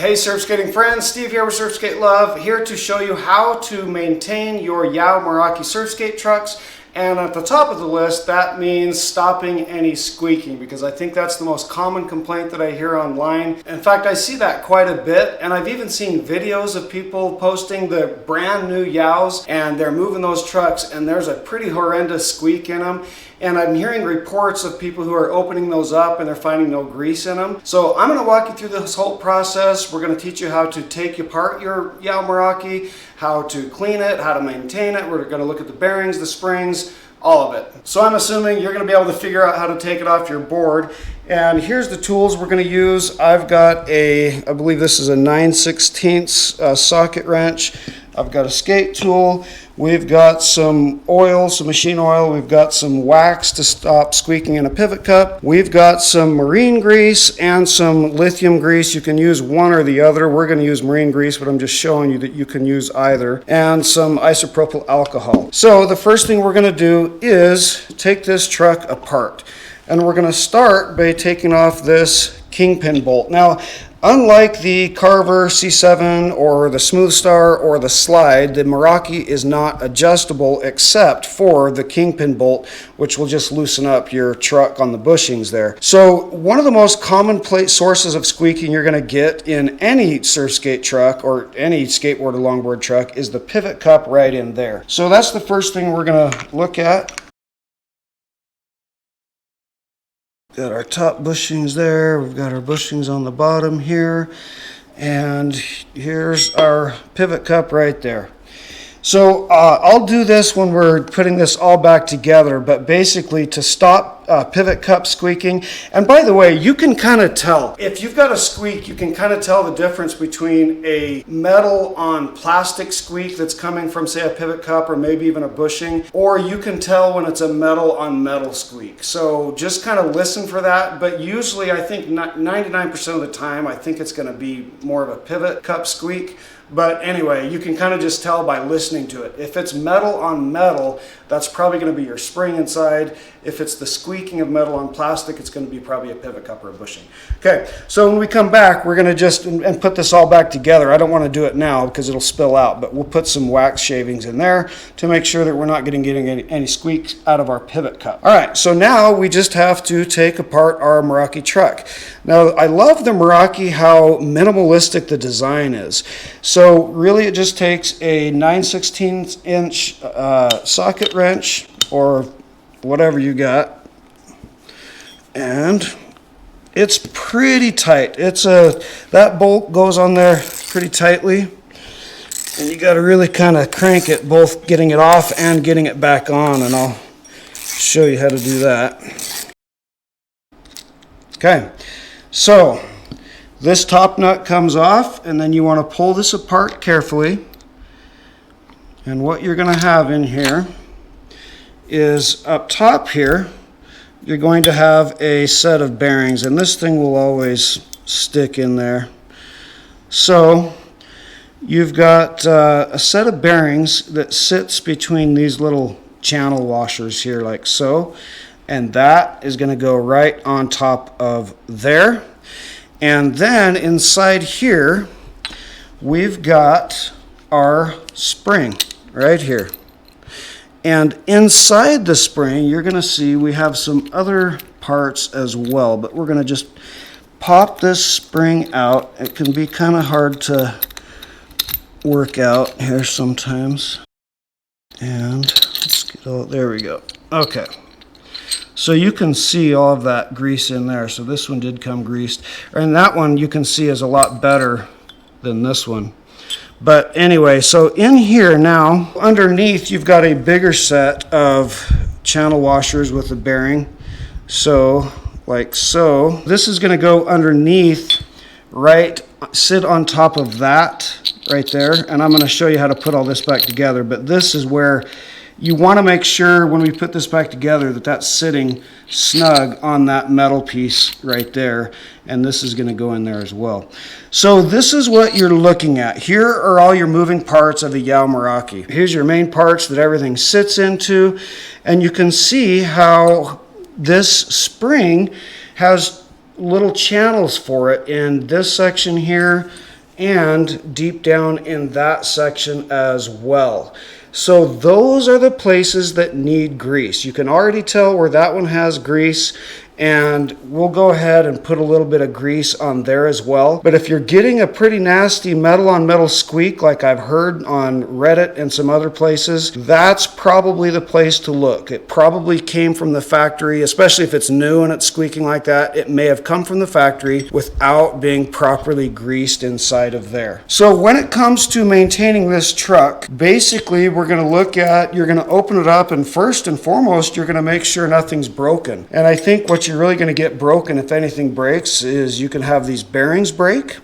Hey surf skating friends, Steve here with surfskatelove, here to show you how to maintain your YOW Meraki Surfskate trucks. And at the top of the list, that means stopping any squeaking, because I think that's the most common complaint that I hear online. In fact, I see that quite a bit, and I've even seen videos of people posting the brand new YOWs, and they're moving those trucks, and there's a pretty horrendous squeak in them. And I'm hearing reports of people who are opening those up and they're finding no grease in them. So I'm going to walk you through this whole process. We're going to teach you how to take apart your YOW Meraki, how to clean it, how to maintain it. We're going to look at the bearings, the springs, all of it. So I'm assuming you're going to be able to figure out how to take it off your board. And here's the tools we're going to use. I've got I believe this is a 9/16 socket wrench. I've got a skate tool. We've got some oil, some machine oil. We've got some wax to stop squeaking in a pivot cup. We've got some marine grease and some lithium grease. You can use one or the other. We're going to use marine grease, but I'm just showing you that you can use either. And some isopropyl alcohol. So the first thing we're going to do is take this truck apart. And we're going to start by taking off this kingpin bolt. Now, unlike the Carver C7 or the Smooth Star or the Slide, the Meraki is not adjustable except for the kingpin bolt, which will just loosen up your truck on the bushings there. So one of the most commonplace sources of squeaking you're going to get in any surf skate truck or any skateboard or longboard truck is the pivot cup right in there. So that's the first thing we're going to look at. Got our top bushings there, we've got our bushings on the bottom here, and here's our pivot cup right there. So I'll do this when we're putting this all back together, but basically to stop pivot cup squeaking, and by the way, you can kind of tell. If you've got a squeak, you can kind of tell the difference between a metal on plastic squeak that's coming from, say, a pivot cup or maybe even a bushing, or you can tell when it's a metal on metal squeak. So just kind of listen for that, but usually I think 99% of the time, I think it's going to be more of a pivot cup squeak. But anyway, you can kind of just tell by listening to it. If it's metal on metal, that's probably going to be your spring inside. If it's the squeaking of metal on plastic, it's going to be probably a pivot cup or a bushing. Okay, so when we come back, we're going to just and put this all back together. I don't want to do it now because it'll spill out, but we'll put some wax shavings in there to make sure that we're not getting any squeaks out of our pivot cup. All right, so now we just have to take apart our Meraki truck. Now, I love the Meraki, how minimalistic the design is. So really it just takes a 9/16 inch socket wrench or whatever you got, and it's pretty tight. That bolt goes on there pretty tightly, and you got to really kind of crank it, both getting it off and getting it back on, and I'll show you how to do that. Okay, so this top nut comes off, and then you want to pull this apart carefully. And what you're going to have in here is up top here, you're going to have a set of bearings, and this thing will always stick in there. So you've got a set of bearings that sits between these little channel washers here, like so, and that is going to go right on top of there. And then inside here, we've got our spring right here. And inside the spring, you're going to see we have some other parts as well, but we're going to just pop this spring out. It can be kind of hard to work out here sometimes. And let's get there we go. Okay. So you can see all of that grease in there. So this one did come greased. And that one you can see is a lot better than this one. But anyway, so in here now, underneath you've got a bigger set of channel washers with a bearing. So, like so. This is going to go underneath, right, sit on top of that right there. And I'm going to show you how to put all this back together. But this is where you want to make sure when we put this back together that that's sitting snug on that metal piece right there, and this is going to go in there as well. So this is what you're looking at. Here are all your moving parts of the YOW Meraki. Here's your main parts that everything sits into, and you can see how this spring has little channels for it in this section here and deep down in that section as well. So those are the places that need grease. You can already tell where that one has grease, and we'll go ahead and put a little bit of grease on there as well. But if you're getting a pretty nasty metal on metal squeak, like I've heard on Reddit and some other places, that's probably the place to look. It probably came from the factory, especially if it's new and it's squeaking like that. It may have come from the factory without being properly greased inside of there. So when it comes to maintaining this truck, basically we're going to look at, you're going to open it up, and first and foremost, you're going to make sure nothing's broken. And I think what you're really going to get broken, if anything breaks, is you can have these bearings break,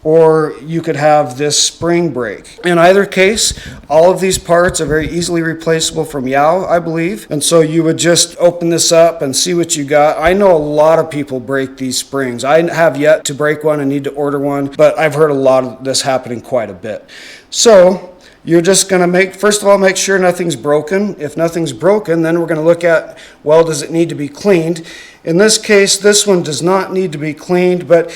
or you could have this spring break. In either case, all of these parts are very easily replaceable from YOW, I believe. And so you would just open this up and see what you got. I know a lot of people break these springs. I have yet to break one and need to order one, but I've heard a lot of this happening quite a bit. So you're just going to first of all, make sure nothing's broken. If nothing's broken, then we're going to look at, well, does it need to be cleaned? In this case, this one does not need to be cleaned, but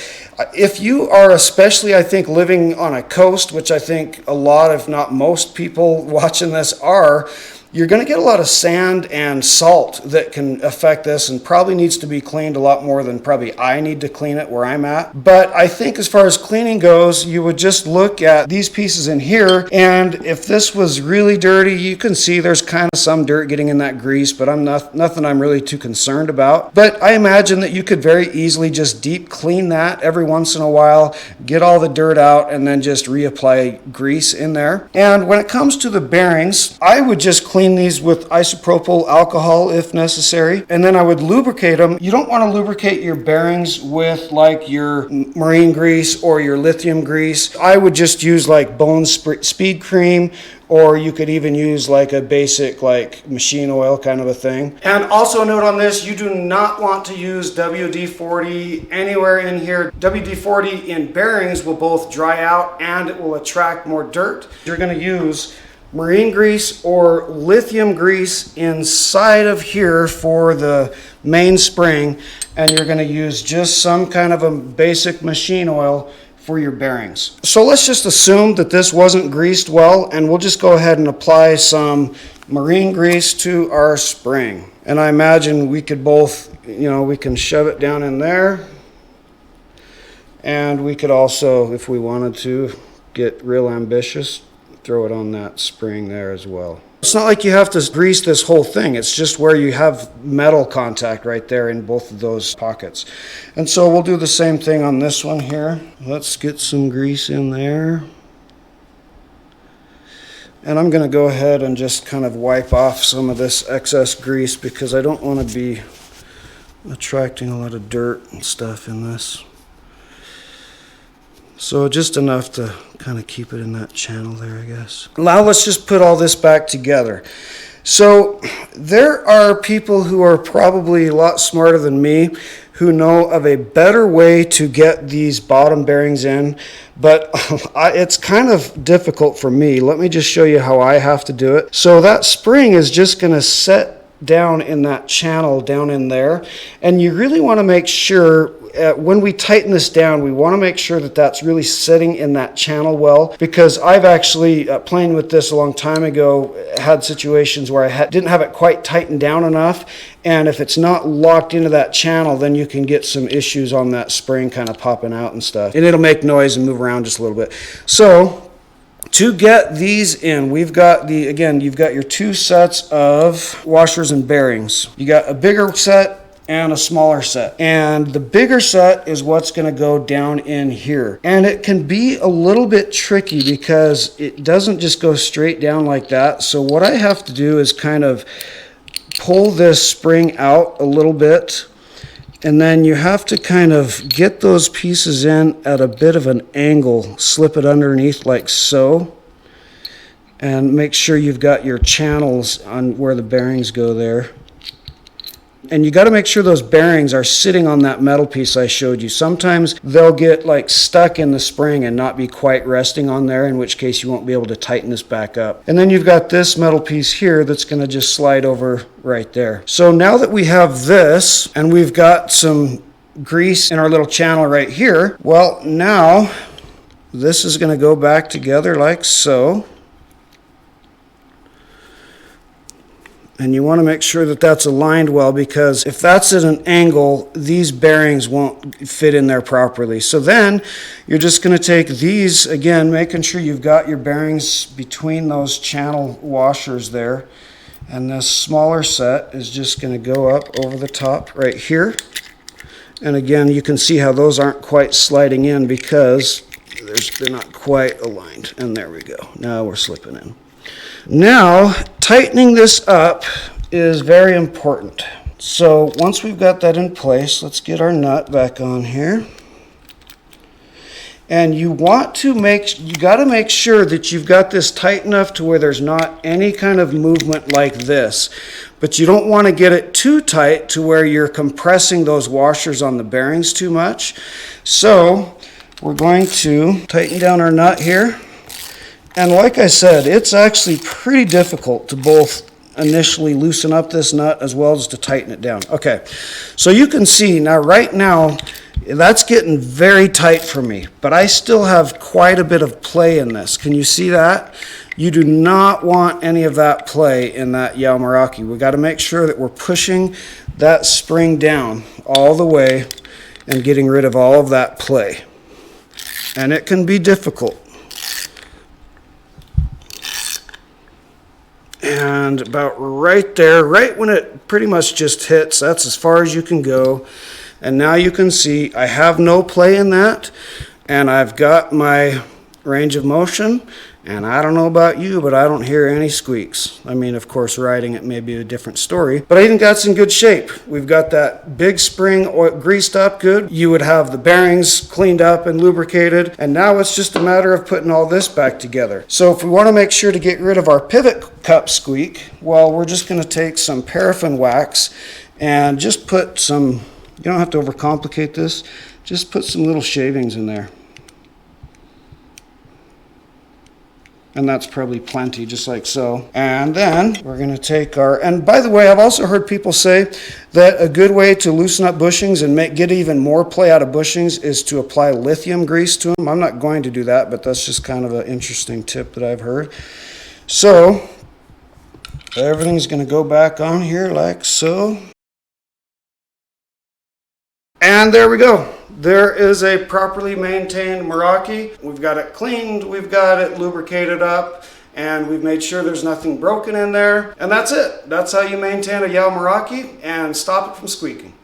if you are, especially I think living on a coast, which I think a lot, if not most people watching this are, you're going to get a lot of sand and salt that can affect this, and probably needs to be cleaned a lot more than probably I need to clean it where I'm at. But I think as far as cleaning goes, you would just look at these pieces in here, and if this was really dirty, you can see there's kind of some dirt getting in that grease, but nothing I'm really too concerned about. But I imagine that you could very easily just deep clean that every once in a while, get all the dirt out, and then just reapply grease in there. And when it comes to the bearings, I would just clean these with isopropyl alcohol if necessary, and then I would lubricate them. You don't want to lubricate your bearings with like your marine grease or your lithium grease. I would just use like Bone Speed Cream, or you could even use like a basic like machine oil kind of a thing. And also a note on this, you do not want to use WD-40 anywhere in here. WD-40 in bearings will both dry out and it will attract more dirt. You're going to use marine grease or lithium grease inside of here for the main spring, and you're going to use just some kind of a basic machine oil for your bearings. So let's just assume that this wasn't greased well, and we'll just go ahead and apply some marine grease to our spring. And I imagine we could both, we can shove it down in there, and we could also, if we wanted to, get real ambitious, throw it on that spring there as well. It's not like you have to grease this whole thing. It's just where you have metal contact right there in both of those pockets. And so we'll do the same thing on this one here. Let's get some grease in there. And I'm going to go ahead and just kind of wipe off some of this excess grease, because I don't want to be attracting a lot of dirt and stuff in this. So just enough to kind of keep it in that channel there, I guess. Now let's just put all this back together. So there are people who are probably a lot smarter than me who know of a better way to get these bottom bearings in, but it's kind of difficult for me. Let me just show you how I have to do it. So that spring is just going to set down in that channel down in there, and you really want to make sure when we tighten this down, we want to make sure that that's really sitting in that channel well, because I've actually playing with this a long time ago had situations where I didn't have it quite tightened down enough, and if it's not locked into that channel, then you can get some issues on that spring kind of popping out and stuff, and it'll make noise and move around just a little bit. So to get these in, we've got you've got your two sets of washers and bearings. You got a bigger set and a smaller set. And the bigger set is what's going to go down in here. And it can be a little bit tricky because it doesn't just go straight down like that. So what I have to do is kind of pull this spring out a little bit, and then you have to kind of get those pieces in at a bit of an angle, slip it underneath like so, and make sure you've got your channels on where the bearings go there. And you got to make sure those bearings are sitting on that metal piece I showed you. Sometimes they'll get like stuck in the spring and not be quite resting on there, in which case you won't be able to tighten this back up. And then you've got this metal piece here that's going to just slide over right there. So now that we have this and we've got some grease in our little channel right here, well, now this is going to go back together like so. And you want to make sure that that's aligned well, because if that's at an angle, these bearings won't fit in there properly. So then you're just going to take these, again, making sure you've got your bearings between those channel washers there. And this smaller set is just going to go up over the top right here. And again, you can see how those aren't quite sliding in because they're not quite aligned. And there we go. Now we're slipping in. Now, tightening this up is very important. So once we've got that in place, let's get our nut back on here. And you got to make sure that you've got this tight enough to where there's not any kind of movement like this. But you don't want to get it too tight to where you're compressing those washers on the bearings too much. So we're going to tighten down our nut here. And like I said, it's actually pretty difficult to both initially loosen up this nut as well as to tighten it down. Okay, so you can see now, right now, that's getting very tight for me, but I still have quite a bit of play in this. Can you see that? You do not want any of that play in that YOW Meraki. We've got to make sure that we're pushing that spring down all the way and getting rid of all of that play. And it can be difficult. And about right there, right when it pretty much just hits, that's as far as you can go. And now you can see I have no play in that, and I've got my range of motion, and I don't know about you, but I don't hear any squeaks. I mean, of course, riding it may be a different story, but I think that's in good shape. We've got that big spring greased up good. You would have the bearings cleaned up and lubricated, and now it's just a matter of putting all this back together. So if we want to make sure to get rid of our pivot cup squeak, well, we're just going to take some paraffin wax and just put some, you don't have to overcomplicate this, just put some little shavings in there. And that's probably plenty, just like so. And then we're going to take our, and by the way, I've also heard people say that a good way to loosen up bushings and get even more play out of bushings is to apply lithium grease to them. I'm not going to do that, but that's just kind of an interesting tip that I've heard. So everything's going to go back on here like so. And there we go. There is a properly maintained Meraki. We've got it cleaned, we've got it lubricated up, and we've made sure there's nothing broken in there. And that's it. That's how you maintain a YOW Meraki and stop it from squeaking.